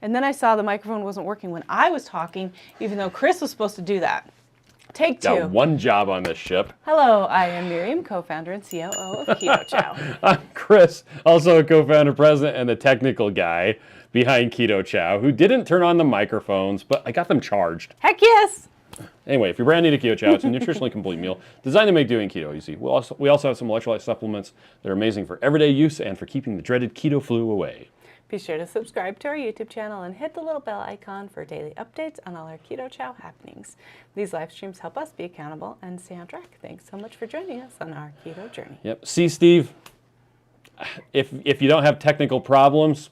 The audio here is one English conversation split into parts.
And then I saw the microphone wasn't working when I was talking, even though Chris was supposed to do that. Take two. Got one job on this ship. Hello, I am Miriam, co-founder and COO of Keto Chow. I'm Chris, also a co-founder, president, and the technical guy behind Keto Chow, who didn't turn on the microphones, but I got them charged. Heck yes! Anyway, if you're brand new to Keto Chow, it's a nutritionally complete meal designed to make doing keto easy. We also have some electrolyte supplements that are amazing for everyday use and for keeping the dreaded keto flu away. Be sure to subscribe to our YouTube channel and hit the little bell icon for daily updates on all our Keto Chow happenings. These live streams help us be accountable and stay on track. Thanks so much for joining us on our keto journey. Yep. See, Steve, if you don't have technical problems,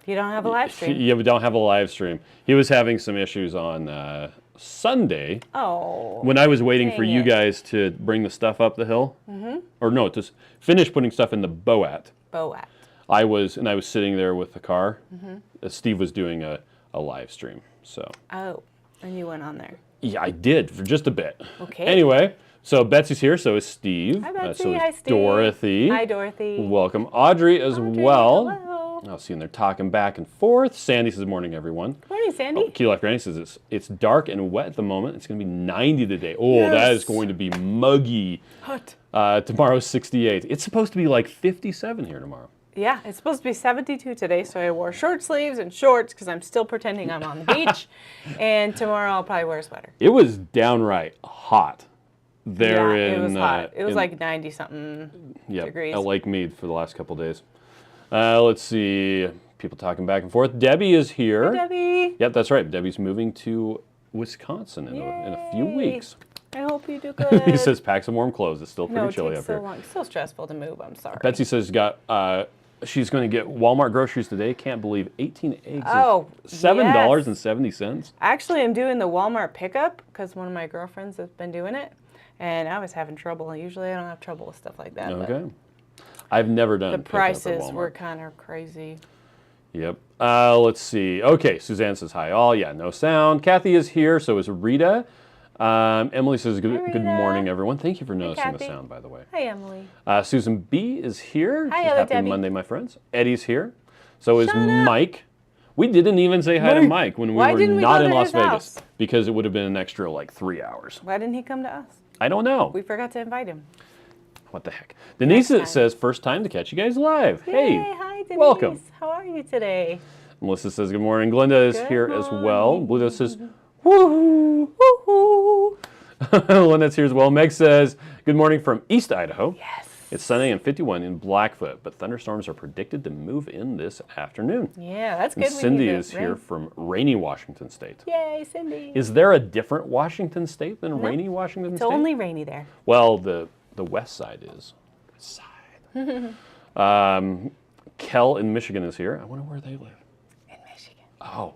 You don't have a live stream. you don't have a live stream. He was having some issues on Sunday. Oh. When I was waiting for you it. guys to bring the stuff up the hill, or no, to finish putting stuff in the Boat. Boat. I was sitting there with the car. Steve was doing a live stream. So. Oh, and you went on there. Yeah, I did for just a bit. Okay. Anyway, so Betsy's here. So is Steve. Hi, Betsy. So is Hi, Steve. Dorothy. Hi, Dorothy. Welcome, Audrey as well. Hello. I'll see they're talking back and forth. Sandy says, "Morning, everyone." Good morning, Sandy. Keto Life Granny says it's dark and wet at the moment. It's going to be 90 today. Oh, Yes. that is going to be muggy. Hot. Tomorrow's 68. It's supposed to be like 57 here tomorrow. Yeah, it's supposed to be 72 today, so I wore short sleeves and shorts because I'm still pretending I'm on the beach. And tomorrow I'll probably wear a sweater. It was downright hot there Yeah, in. it was hot. It was in- like 90-something degrees. at Lake Mead for the last couple days. Let's see. People talking back and forth. Debbie is here. Hi, Debbie. Yep, that's right. Debbie's moving to Wisconsin in a few Yay. weeks. I hope you do good. He says, pack some warm clothes. It's still pretty no, it chilly takes up so here. long. It's so stressful to move. I'm sorry. Betsy says she's going to get Walmart groceries today. Can't believe 18 eggs. Oh, $7.70. Actually, I'm doing the Walmart pickup because one of my girlfriends has been doing it, and I was having trouble. Usually, I don't have trouble with stuff like that. but Okay. I've never done The pickup at prices Walmart. were kind of crazy. Yep. Let's see. Okay, Suzanne says hi all. Yeah, no sound. Kathy is here, so is Rita. Emily says good Rita. morning, everyone. Thank you for noticing the Kathy. sound, by the way. Hi, Emily. Susan B is here. Hi, Says, Ellie happy Debbie. Monday, my friends. Eddie's here. So is Shut up. Mike. We didn't even say hi to Mike when we Why were didn't we not go in to Las his Vegas house? because it would have been an extra like 3 hours. Why didn't he come to us? I don't know. We forgot to invite him. What the heck? Denise time. says first time to catch you guys live. Yay, Hey, hi, Denise. welcome. How are you today? Melissa says good morning. Glenda is Good here as well. morning. Bluto says woohoo. Woohoo! Lynette's here as well. Meg says good morning from East Idaho. Yes. It's sunny and 51 in Blackfoot, but thunderstorms are predicted to move in this afternoon. Yeah, that's And good. We Cindy need the is here rain. from rainy Washington State. Yay, Cindy. Is there a different Washington State than rainy Washington It's State? only rainy there. Well, the west side is. Side. Kel in Michigan is here. I wonder where they live. In Michigan. Oh.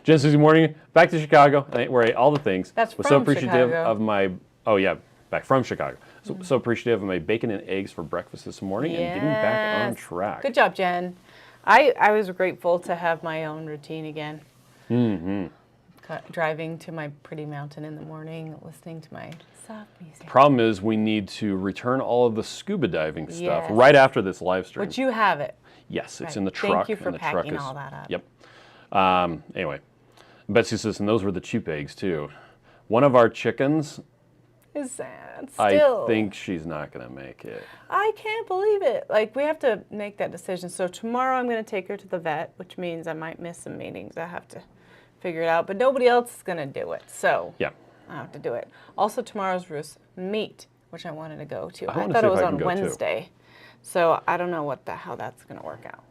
Jen says good morning. Back to Chicago, where I ate all the things. That's Was so from appreciative Chicago. of my. Oh yeah, back from Chicago. So appreciative of my bacon and eggs for breakfast this morning and getting back on Yes. track. Good job, Jen. I was grateful to have my own routine again. Mm-hmm. Driving to my pretty mountain in the morning, listening to my soft music. Problem is, we need to return all of the scuba diving stuff Yes. right after this live stream. But you have it. Yes, it's Right. in the Thank truck. you for and the truck packing is, all that up. Yep. Anyway, Betsy says, and those were the choop eggs too. One of our chickens, It's sad. Still. I think she's not going to make it. I can't believe it. Like, we have to make that decision. So tomorrow I'm going to take her to the vet, which means I might miss some meetings. I have to figure it out. But nobody else is going to do it. So Yeah. I have to do it. Also, tomorrow's roast meat, which I wanted to go to. I I wanna thought see it if was I on can go, too. Wednesday. So I don't know how that's going to work out.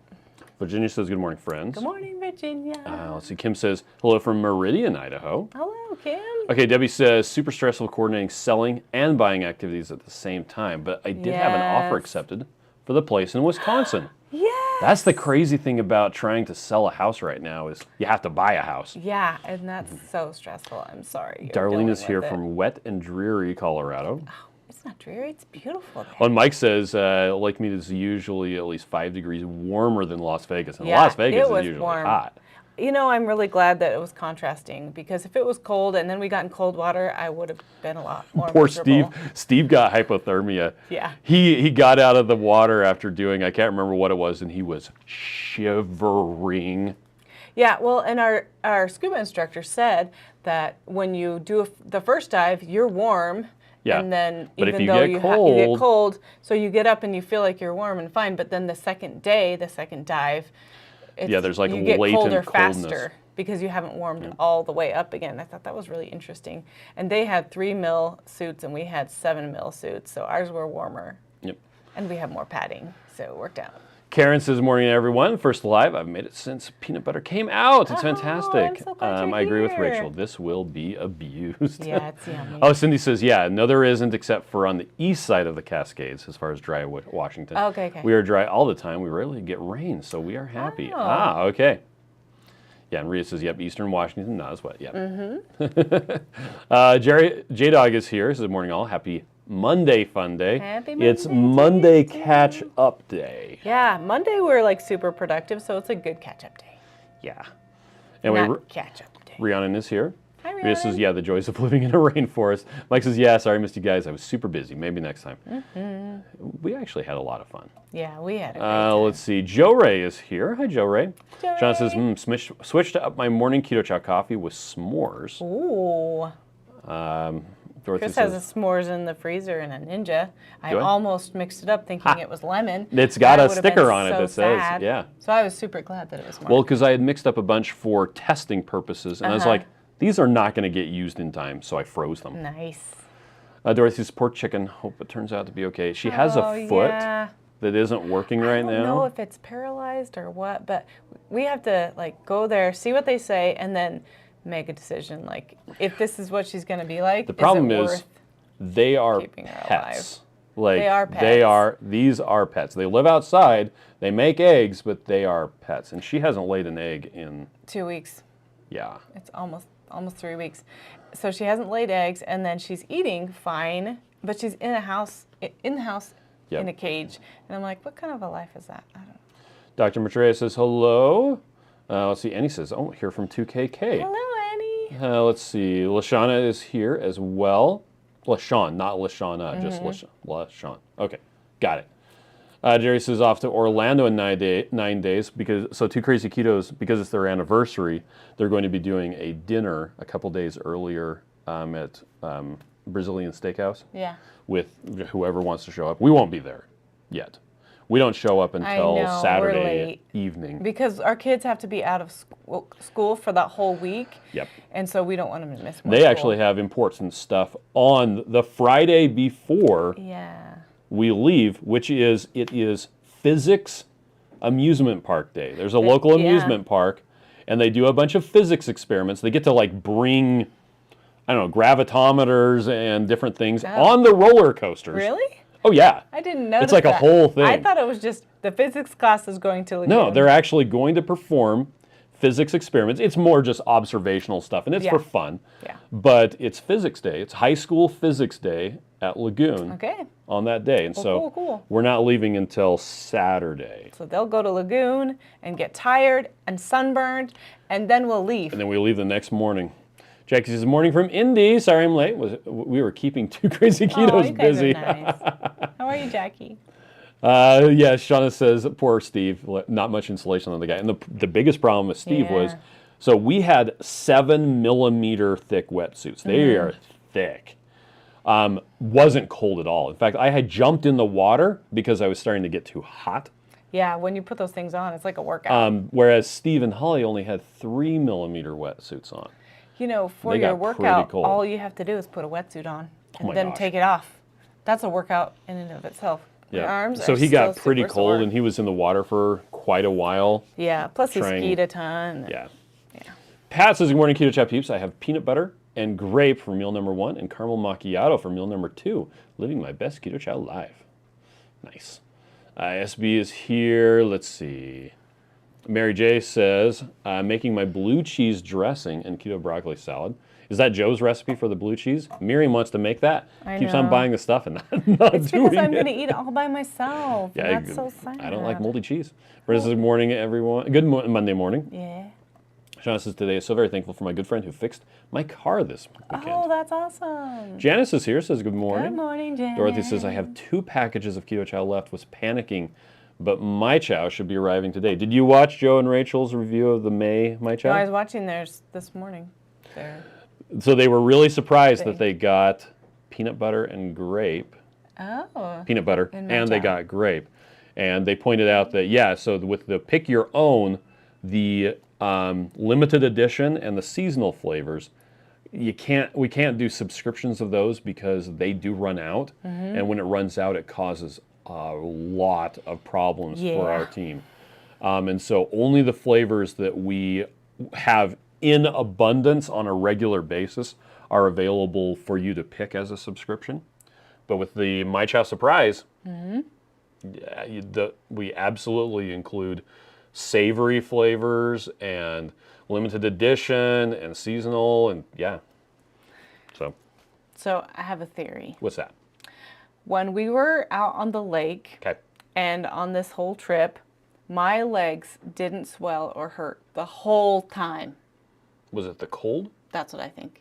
Virginia says, good morning, friends. Good morning, Virginia. Let's see. Kim says, hello from Meridian, Idaho. Hello, Kim. Okay, Debbie says, super stressful coordinating selling and buying activities at the same time, but I did have an offer Yes. accepted for the place in Wisconsin. Yes. That's the crazy thing about trying to sell a house right now is you have to buy a house. Yeah, and that's so stressful. I'm sorry. you're Darlene dealing is here with it. from wet and dreary Colorado. It's not dreary. It's beautiful there. Well, Mike says Lake Mead is usually at least 5 degrees warmer than Las Vegas, and Yeah, Las Vegas it is was usually warm. hot. You know, I'm really glad that it was contrasting because if it was cold and then we got in cold water, I would have been a lot more Poor miserable. Steve got hypothermia. Yeah. He got out of the water after doing, I can't remember what it was, and he was shivering. Yeah, well, and our scuba instructor said that when you do the first dive, you're warm. Yeah. And then But if even you though get you cold, get cold, so you get up and you feel like you're warm and fine, but then the second dive, there's like you get latent colder coldness. faster because you haven't warmed all the way up again. I thought that was really interesting. And they had 3 mil suits and we had 7 mil suits, so ours were warmer. Yep. And we have more padding, so it worked out. Karen says, morning everyone. First live. I've made it since peanut butter came out. It's Oh, fantastic. I'm so glad you're I agree with here. Rachel. This will be abused. Yeah, it's yummy. Oh, Cindy says, yeah, no, there isn't, except for on the east side of the Cascades, as far as dry Washington. Okay, okay. We are dry all the time. We rarely get rain, so we are happy. Oh. Okay. Yeah, and Rita says, yep, Eastern Washington, not as wet. Yep. Mm-hmm. J-Dog is here. Says, morning all. Happy Monday fun day. Happy It's Monday Monday to you. catch up day. Yeah, Monday we're like super productive, so it's a good catch-up day. Yeah. Anyway, Not catch-up day. Rhiannon is here. Hi, Rita says, Rhiannon. yeah, the joys of living in a rainforest. Mike says, yeah, sorry, missed you guys. I was super busy. Maybe next time. Mm-hmm. We actually had a lot of fun. Yeah, we had a great time. Let's see. Joe Ray is here. Hi, Joe Ray. Joe John says, Ray. switched up my morning Keto Chow coffee with s'mores. Ooh. Dorothy Chris has says, a s'mores in the freezer and a Ninja. I Do I? almost mixed it up thinking it was lemon. It's got I a would've been sticker on it so that says, sad. yeah. So I was super glad that it was s'mores. well, because I had mixed up a bunch for testing purposes, and I was like, these are not going to get used in time, so I froze them. Nice. Dorothy says, poor chicken. Hope it turns out to be okay. She has a foot Yeah. that isn't working right I don't now. know if it's paralyzed or what, but we have to like go there, see what they say, and then make a decision. Like if this is what she's going to be like, The problem is it is worth they are keeping her pets. alive? Like They are pets. these are pets. They live outside, they make eggs, but they are pets. And she hasn't laid an egg in 2 weeks. yeah. It's almost 3 weeks. So she hasn't laid eggs, and then she's eating fine, but she's in the house Yep. in a cage. And I'm like, what kind of a life is that? I don't know. Dr. Maitreya says hello. Let's see, Annie says, oh, here from 2KK. Hello, Annie. Let's see, Lashana is here as well. LaShawn, not Lashana, just LaShawn. Okay, got it. Jerry says off to Orlando in 9 days because Two Crazy Ketos, because it's their anniversary, they're going to be doing a dinner a couple days earlier at Brazilian Steakhouse. Yeah. With whoever wants to show up. We won't be there yet. We don't show up until know, we're Saturday late. evening. Because our kids have to be out of school for that whole week. Yep. And so we don't want them to miss more They school. actually have important stuff on the Friday before Yeah. we leave, which is physics amusement park day. There's a local amusement park, and they do a bunch of physics experiments. They get to like bring, I don't know, gravitometers and different things on the roller coasters. Really? Oh yeah. I didn't notice It's like that. a whole thing. I thought it was just the physics class is going to Lagoon. No, they're actually going to perform physics experiments. It's more just observational stuff, and it's for fun. Yeah. But it's physics day. It's high school physics day at Lagoon Okay. on that day. And so cool. we're not leaving until Saturday. So they'll go to Lagoon and get tired and sunburned, and then we'll leave. And then we leave the next morning. Jackie says, morning from Indy. Sorry I'm late. We were keeping Two Crazy Ketos you guys busy. are nice. How are you, Jackie? Yeah, Shauna says, poor Steve, not much insulation on the guy. And the biggest problem with Steve was, so we had 7 millimeter thick wetsuits. They are thick. Wasn't cold at all. In fact, I had jumped in the water because I was starting to get too hot. Yeah, when you put those things on, it's like a workout. Whereas Steve and Holly only had 3 millimeter wetsuits on. You know, for They your got pretty workout, cold. all you have to do is put a wetsuit on and my then gosh. take it off. That's a workout in and of itself. Your arms So are he got still pretty super cold, sore. and he was in the water for quite a while. Yeah, plus he trying- skied a ton. Yeah. Yeah. Pat says, good morning, Keto Chow peeps. I have peanut butter and grape for meal number 1 and caramel macchiato for meal number 2. Living my best Keto Chow life. Nice. SB is here. Let's see. Mary J says, making my blue cheese dressing and keto broccoli salad. Is that Joe's recipe for the blue cheese? Miriam wants to make that. I Keeps on know. buying the stuff and not It's doing because I'm it. going to eat it all by myself. Yeah, and that's so sad. I don't like moldy cheese. Brenda says, good morning, everyone. Good Monday morning. Yeah. Shauna says, today is so very thankful for my good friend who fixed my car this weekend. Oh, that's awesome. Janice is here, says good morning. Good morning, Jen. Dorothy says, I have 2 packages of Keto Chow left, was panicking, but myCHOW should be arriving today. Did you watch Joe and Rachel's review of the May myCHOW? No, I was watching theirs this morning. So they were really surprised that they got peanut butter and grape. Oh. Peanut butter, and they got grape. And they pointed out that, yeah, so with the pick your own, the limited edition and the seasonal flavors, we can't do subscriptions of those because they do run out. And when it runs out, it causes a lot of problems for our team. And so only the flavors that we have in abundance on a regular basis are available for you to pick as a subscription. But with the myCHOW Surprise, we absolutely include savory flavors and limited edition and seasonal, and So I have a theory. What's that? When we were out on the lake and on this whole trip, my legs didn't swell or hurt the whole time. Was it the cold? That's what I think.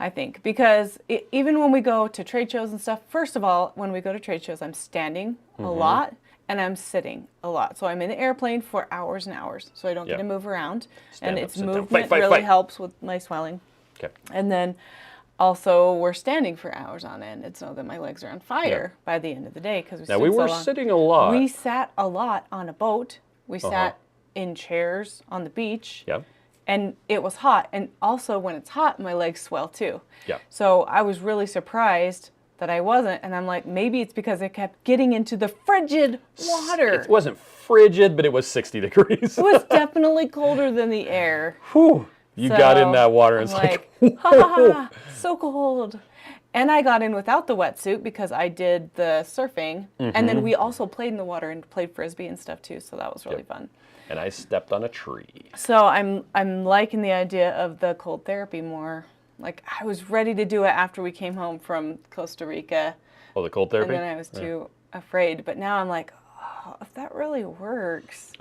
I think because even when we go to trade shows and stuff, first of all, when we go to trade shows, I'm standing a lot and I'm sitting a lot. So I'm in the airplane for hours and hours, so I don't get to move around. Stand and up, its sit down. movement Fight. really helps with my swelling. Okay. And then also we're standing for hours on end. It's so that my legs are on fire by the end of the day because we Now we were sitting a lot. We sat a lot on a boat. We sat in chairs on the beach. Yep. And it was hot. And also when it's hot, my legs swell too. Yeah. So I was really surprised that I wasn't. And I'm like, maybe it's because I kept getting into the frigid water. It wasn't frigid, but it was 60 degrees. It was definitely colder than the air. Whew. You got in that water and it's like ha ha ha, so cold. And I got in without the wetsuit because I did the surfing. And then we also played in the water and played Frisbee and stuff too. So that was really fun. And I stepped on a tree. So I'm liking the idea of the cold therapy more. Like I was ready to do it after we came home from Costa Rica. Oh, the cold therapy? And then I was too afraid. But now I'm like, oh, if that really works,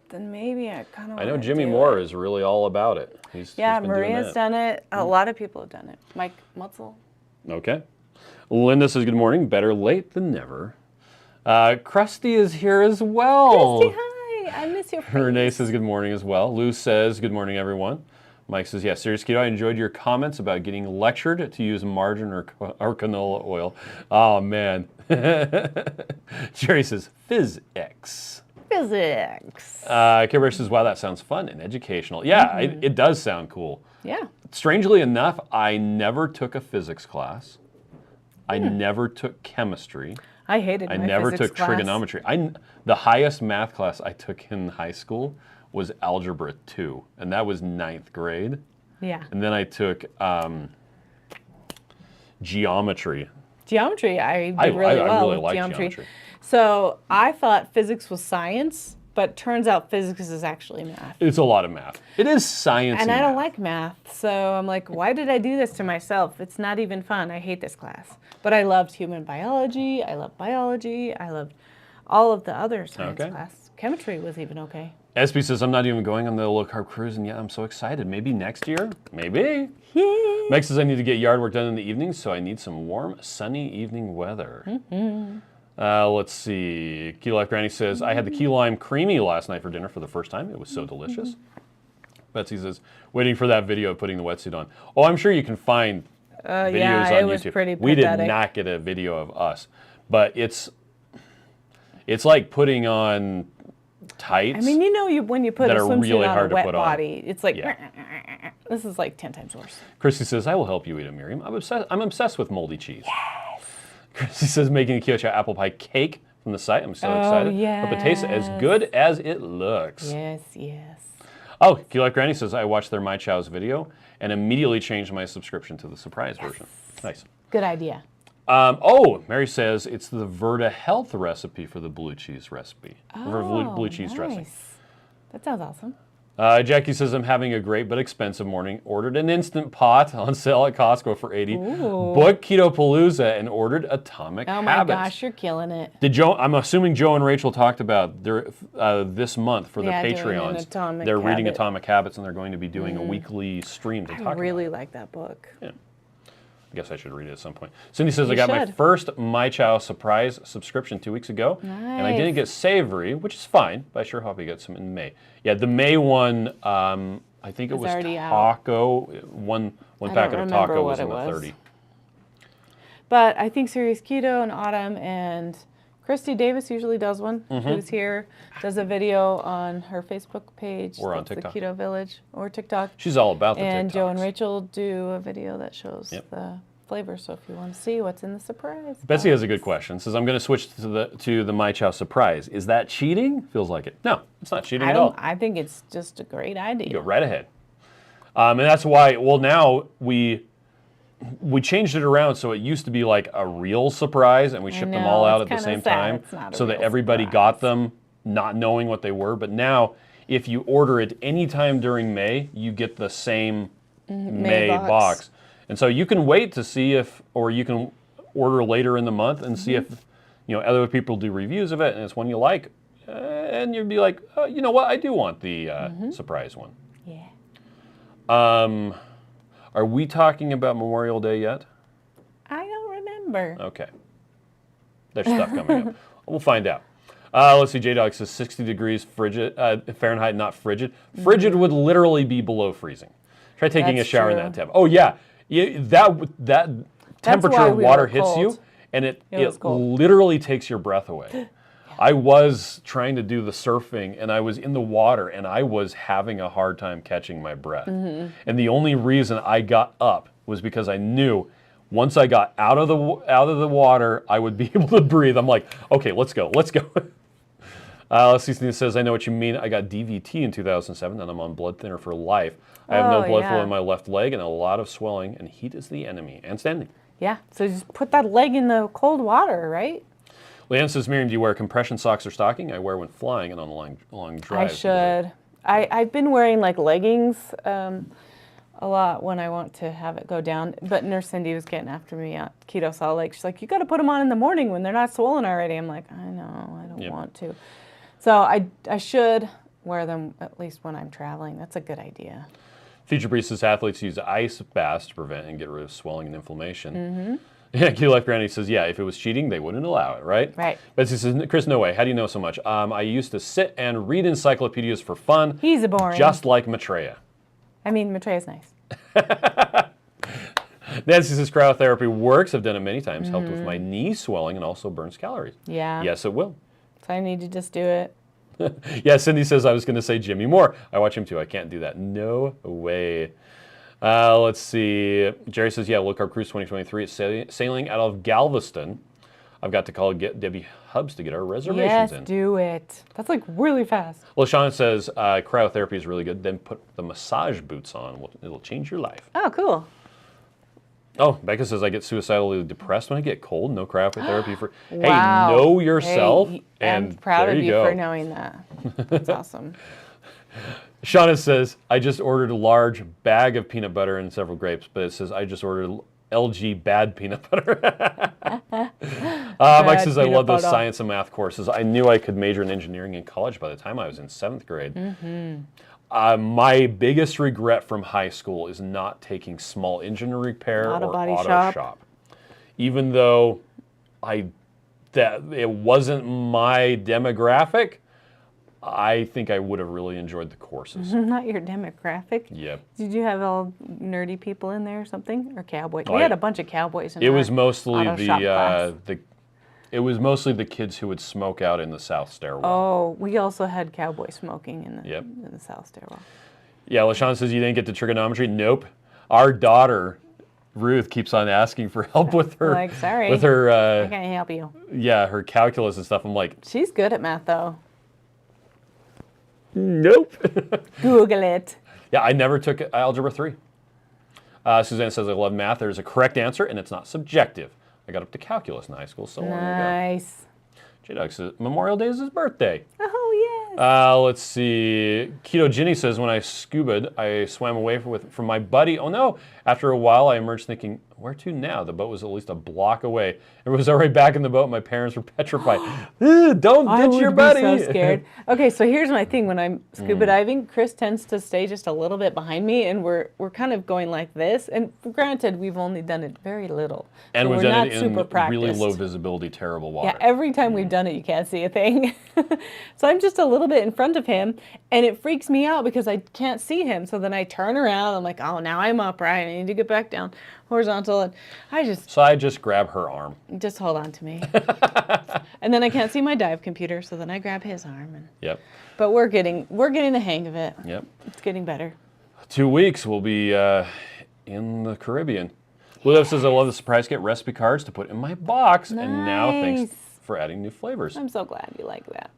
then maybe I kind of. I know Jimmy Moore is really all about it. He's been Maria's done it. A lot of people have done it. Mike Mutzel. Okay. Linda says, good morning. Better late than never. Krusty is here as well. Krusty, hi. I miss your face. Renee says good morning as well. Lou says good morning, everyone. Mike says, yeah, Serious Keto, I enjoyed your comments about getting lectured to use margarine or canola oil. Oh, man. Jerry says, physics. Kimber says, wow, that sounds fun and educational. Yeah, it does sound cool. Yeah. Strangely enough, I never took a physics class. I never took chemistry. I hated my physics class. I never took trigonometry. The highest math class I took in high school was Algebra 2, and that was 9th grade. Yeah. And then I took geometry. Geometry, I did really well I really with liked geometry. So I thought physics was science, but turns out physics is actually math. It's a lot of math. It is science and I don't like math, so I'm like, why did I do this to myself? It's not even fun. I hate this class. But I loved human biology. I loved biology. I loved all of the other science class. Chemistry was even okay. SB says, I'm not even going on the low-carb cruise, and yet I'm so excited. Maybe next year? Maybe. Yay. Meg says, I need to get yard work done in the evening, so I need some warm, sunny evening weather. Let's see. Key Life Granny says, I had the key lime creamy last night for dinner for the first time. It was so delicious. Betsy says, waiting for that video of putting the wetsuit on. Oh, I'm sure you can find videos on it was YouTube. pretty We did pathetic. not get a video of us, but it's like putting on tights. I mean, you know, when you put a swimsuit really on hard a to wet put on. body, it's like, this is like 10 times worse. Christy says, I will help you eat it, Miriam. I'm obsessed with moldy cheese. Yes. Christy says, making a Keto Chow apple pie cake from the site. I'm so excited. Yes. Hope it tastes as good as it looks. Yes, yes. Oh, Key Life Granny says, I watched their myCHOW's video and immediately changed my subscription to the surprise version. Nice. Good idea. Mary says it's the Verta Health recipe for the blue cheese recipe. For blue cheese dressing. That sounds awesome. Jackie says, I'm having a great but expensive morning. Ordered an Instant Pot on sale at Costco for $80. Booked Keto Palooza and ordered Atomic Habits. Oh my gosh, you're killing it. I'm assuming Joe and Rachel talked about their, this month for the Patreons. They're reading Atomic Habits and they're going to be doing a weekly stream to talk about it. I really like that book. Yeah. guess I should read it at some point. Cindy says, I got my first myCHOW surprise subscription 2 weeks ago, and I didn't get savory, which is fine, but I sure hope I get some in May. Yeah, the May one, I think it was taco. One packet of taco was in the 30. But I think Serious Keto and Autumn and Christy Davis usually does one. Who's here, does a video on her Facebook page. Or on TikTok. The Keto Village or TikTok. She's all about the TikToks. And Joe and Rachel do a video that shows the flavor. So if you want to see what's in the surprise. Betsy has a good question. Says, I'm going to switch to the myCHOW surprise. Is that cheating? Feels like it. No, it's not cheating at all. I think it's just a great idea. You go right ahead. And that's why, well, now we changed it around, so it used to be like a real surprise, and we shipped them all out at the same time, so that everybody got them not knowing what they were. But now, if you order it anytime during May, you get the same May box. And so you can wait to see if, or you can order later in the month and see if, other people do reviews of it, and it's one you like, and you'd be like, oh, you know what, I do want the surprise one. Yeah. Are we talking about Memorial Day yet? I don't remember. Okay. There's stuff coming up. We'll find out. Let's see. J-Dog says 60 degrees frigid, Fahrenheit, not frigid. Frigid would literally be below freezing. Try taking a shower in that tub. Oh, yeah. That temperature of water hits you, and it literally takes your breath away. I was trying to do the surfing, and I was in the water, and I was having a hard time catching my breath. And the only reason I got up was because I knew once I got out of the water, I would be able to breathe. I'm like, okay, let's go. Let's see. Steve says, I know what you mean. I got DVT in 2007, and I'm on blood thinner for life. I have no blood flow in my left leg and a lot of swelling, and heat is the enemy, and standing. Yeah, so just put that leg in the cold water, right? Leanne says, Miriam, do you wear compression socks or stocking? I wear when flying and on long drives. I should. I've been wearing like leggings a lot when I want to have it go down. But Nurse Cindy was getting after me at Keto Salt Lake. She's like, you got to put them on in the morning when they're not swollen already. I'm like, I know, I don't want to. So I should wear them at least when I'm traveling. That's a good idea. Future Priest says athletes use ice baths to prevent and get rid of swelling and inflammation. Yeah, Q Life Granny says, yeah, if it was cheating, they wouldn't allow it, right? Right. Betsy says, Chris, no way. How do you know so much? I used to sit and read encyclopedias for fun. He's a boring. Just like Maitreya. I mean, Maitreya's nice. Nancy says, cryotherapy works. I've done it many times. Helped with my knee swelling and also burns calories. Yeah. Yes, it will. So I need to just do it. Yeah, Cindy says, I was going to say Jimmy Moore. I watch him too. I can't do that. No way. Let's see. Jerry says, yeah, Low Carb Cruise 2023 is sailing out of Galveston. I've got to call Debbie Hubbs to get our reservations in. Yes, do it. That's like really fast. Well, Sean says cryotherapy is really good. Then put the massage boots on. It'll change your life. Oh, cool. Oh, Becca says, I get suicidally depressed when I get cold. No cryotherapy for... Wow. Hey, know yourself. Hey, and I'm proud of you go. for knowing that. That's awesome. Shauna says, I just ordered a large bag of peanut butter and several grapes, but it says I just ordered LG bad peanut butter. Mike says, I love those science and math courses. I knew I could major in engineering in college by the time I was in 7th grade. My biggest regret from high school is not taking small engine repair or auto shop. Even though it wasn't my demographic, I think I would have really enjoyed the courses. Not your demographic? Yep. Did you have all nerdy people in there or something? Or cowboys? We had a bunch of cowboys in there. It was mostly It was mostly the kids who would smoke out in the south stairwell. Oh, we also had cowboy smoking in the south stairwell. Yeah, LaShawn says you didn't get to trigonometry. Nope. Our daughter, Ruth, keeps on asking for help with her. Like, sorry. With her. I can't help you. Yeah, her calculus and stuff. I'm like. She's good at math, though. Nope. Google it. Yeah, I never took Algebra 3. Suzanne says, I love math. There's a correct answer, and it's not subjective. I got up to calculus in high school so long ago. Nice. J-Dog says, Memorial Day is his birthday. Oh, yes. Let's see. Keto Ginny says, when I scuba'd, I swam away from my buddy. Oh, no. After a while, I emerged thinking, Where to now? The boat was at least a block away. It was already back in the boat. My parents were petrified. Don't ditch your buddy. I would be so scared. Okay, so here's my thing. When I'm scuba diving, Chris tends to stay just a little bit behind me, and we're kind of going like this. And granted, we've only done it very little. And so we've we're done not it in super practiced. really low visibility, terrible water. Yeah, every time we've done it, you can't see a thing. So I'm just a little bit in front of him, and it freaks me out because I can't see him. So then I turn around. I'm like, oh, now I'm upright. I need to get back down horizontal. And So I just grab her arm. Just hold on to me. And then I can't see my dive computer, so then I grab his arm. And, Yep. But we're getting the hang of it. Yep. It's getting better. 2 weeks we'll be in the Caribbean. Ludo says, I love the surprise kit recipe cards to put in my box. Nice. And now thanks for adding new flavors. I'm so glad you like that.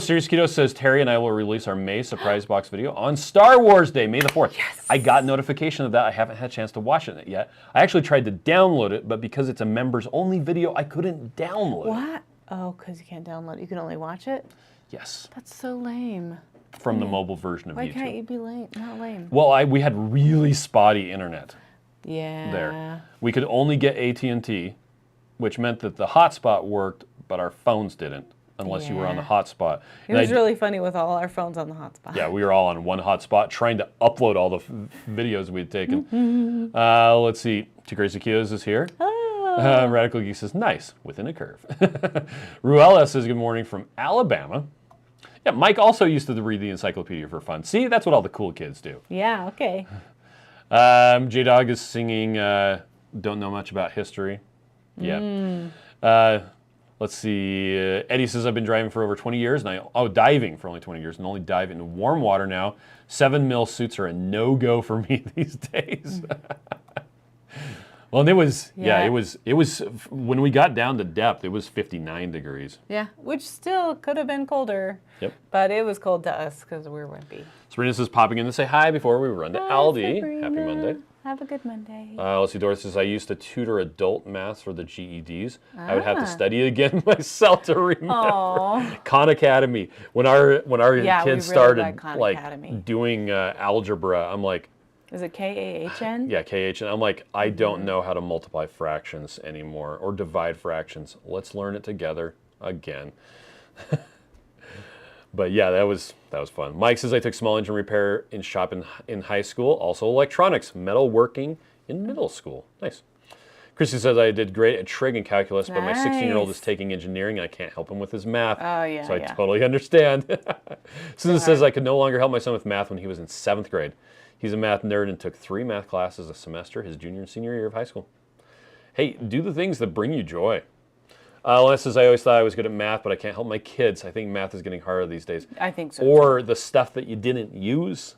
Serious Keto says, Terry and I will release our May surprise box video on Star Wars Day, May the 4th. Yes. I got notification of that. I haven't had a chance to watch it yet. I actually tried to download it, but because it's a members only video, I couldn't download it. What? Oh, because you can't download it. You can only watch it? Yes. That's so lame. From the mobile version of Why YouTube. can't you be lame? Not lame. Well, we had really spotty internet Yeah. there. We could only get AT&T, which meant that the hotspot worked, but our phones didn't, unless you were on the hotspot. It was really funny with all our phones on the hotspot. Yeah, we were all on one hotspot trying to upload all the videos we'd taken. Let's see. To Crazy Ketos is here. Oh. Radical Geek says, nice, within a curve. Ruella says, good morning from Alabama. Yeah, Mike also used to read the encyclopedia for fun. See, that's what all the cool kids do. Yeah, okay. J-Dog is singing Don't Know Much About History. Yeah. Let's see. Eddie says, I've been driving for over 20 years, and diving for only 20 years, and only dive in warm water now. 7 mil suits are a no-go for me these days. Well, and it was, it was, when we got down to depth, it was 59 degrees. Yeah, which still could have been colder. Yep. But it was cold to us because we're wimpy. Sabrina says, popping in to say hi before we run to Aldi. Sabrina. Happy Monday. Have a good Monday. Let's see, Doris says, I used to tutor adult math for the GEDs. I would have to study again myself to remember. Aww. Khan Academy. When our kids started doing algebra, I'm like, is it K-A-H-N? Yeah, K-H-N. I'm like, I don't know how to multiply fractions anymore or divide fractions. Let's learn it together again. But yeah, that was fun. Mike says, I took small engine repair in shop in high school. Also electronics, metalworking in middle school. Nice. Christy says, I did great at trig and calculus, but my 16-year-old is taking engineering and I can't help him with his math. Oh, yeah, so I totally understand. Susan says, I could no longer help my son with math when he was in 7th grade. He's a math nerd and took 3 math classes a semester his junior and senior year of high school. Hey, do the things that bring you joy. Lana says, I always thought I was good at math, but I can't help my kids. I think math is getting harder these days. I think so. Or the stuff that you didn't use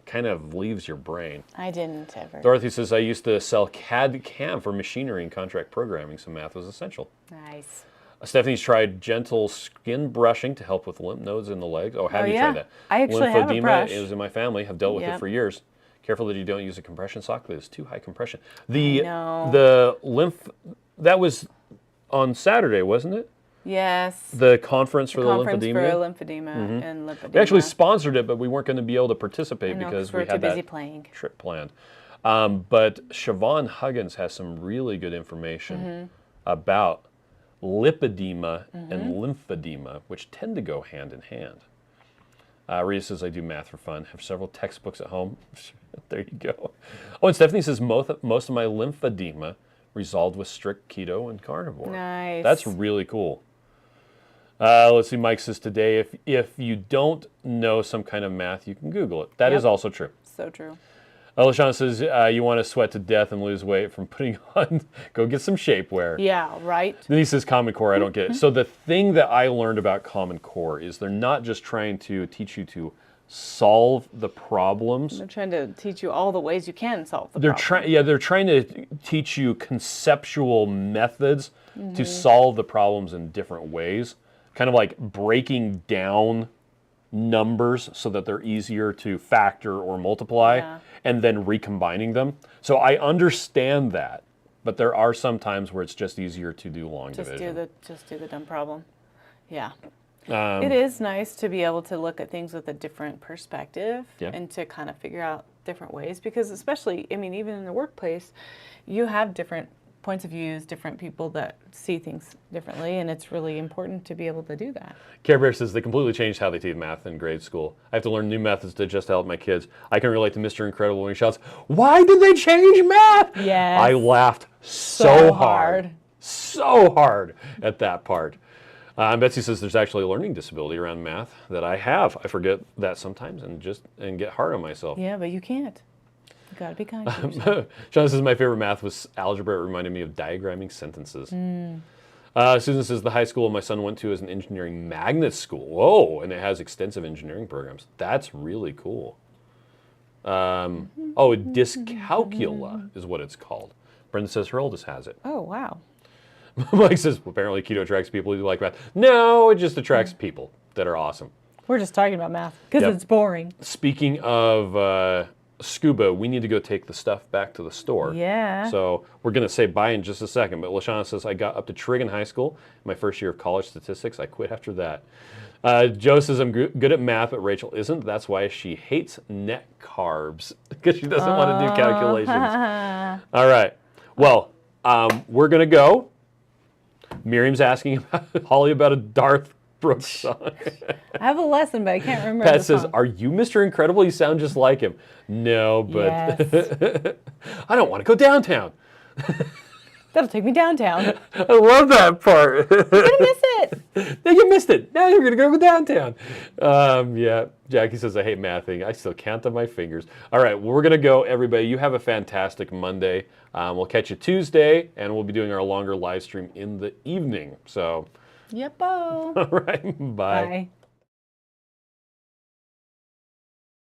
kind of leaves your brain. I didn't ever. Dorothy says, I used to sell CAD/CAM for machinery and contract programming, so math was essential. Nice. Stephanie's tried gentle skin brushing to help with lymph nodes in the legs. Oh, have you tried that? I actually have a brush. Lymphedema is in my family. Have dealt with it for years. Careful that you don't use a compression sock, but it's too high compression. The lymph, that was on Saturday, wasn't it? Yes. The conference for the conference lymphedema? for lymphedema and lymphedema. We actually sponsored it, but we weren't going to be able to participate because we had that trip planned. But Siobhan Huggins has some really good information about lipedema and lymphedema, which tend to go hand in hand. Rita says, I do math for fun. Have several textbooks at home. There you go. Oh, and Stephanie says, most of my lymphedema resolved with strict keto and carnivore. Nice. That's really cool. Let's see, Mike says, today, if you don't know some kind of math, you can Google it. That is also true. So true. LaShawn says, you want to sweat to death and lose weight from putting on, go get some shapewear. Yeah, right. Then he says, Common Core, I don't get it. So the thing that I learned about Common Core is they're not just trying to teach you to solve the problems. They're trying to teach you all the ways you can solve the problem. They're trying to teach you conceptual methods to solve the problems in different ways. Kind of like breaking down numbers so that they're easier to factor or multiply, and then recombining them. So I understand that, but there are some times where it's just easier to do long division. Just do the dumb problem. Yeah. It is nice to be able to look at things with a different perspective and to kind of figure out different ways because especially, I mean, even in the workplace, you have different points of views, different people that see things differently, and it's really important to be able to do that. Care Bear says they completely changed how they teach math in grade school. I have to learn new methods to just help my kids. I can relate to Mr. Incredible when he shouts, "Why did they change math?" Yes. I laughed so hard. So hard at that part. And Betsy says there's actually a learning disability around math that I have. I forget that sometimes and get hard on myself. Yeah, but you can't. You gotta be kind to yourself. Sean says my favorite math was algebra. It reminded me of diagramming sentences. Susan says the high school my son went to is an engineering magnet school. Whoa, and it has extensive engineering programs. That's really cool. Dyscalculia is what it's called. Brenda says her oldest has it. Oh, wow. Mike says, well, apparently keto attracts people who like math. No, it just attracts people that are awesome. We're just talking about math because it's boring. Speaking of scuba, we need to go take the stuff back to the store. Yeah. So we're going to say bye in just a second. But LaShawna says, I got up to trig in high school. My first year of college statistics. I quit after that. Joe says, I'm good at math, but Rachel isn't. That's why she hates net carbs because she doesn't want to do calculations. All right. Well, we're going to go. Miriam's asking Holly about a Darth Brooks song. I have a lesson, but I can't remember Pat the says, song. are you Mr. Incredible? You sound just like him. No, but Yes. I don't want to go downtown. That'll take me downtown. I love that part. You're gonna miss it. No, you missed it. Now you're going to go downtown. Yeah, Jackie says, I hate mathing. I still count on my fingers. All right, well, we're going to go, everybody. You have a fantastic Monday. We'll catch you Tuesday, and we'll be doing our longer live stream in the evening. So, Yep. all right, bye. Bye.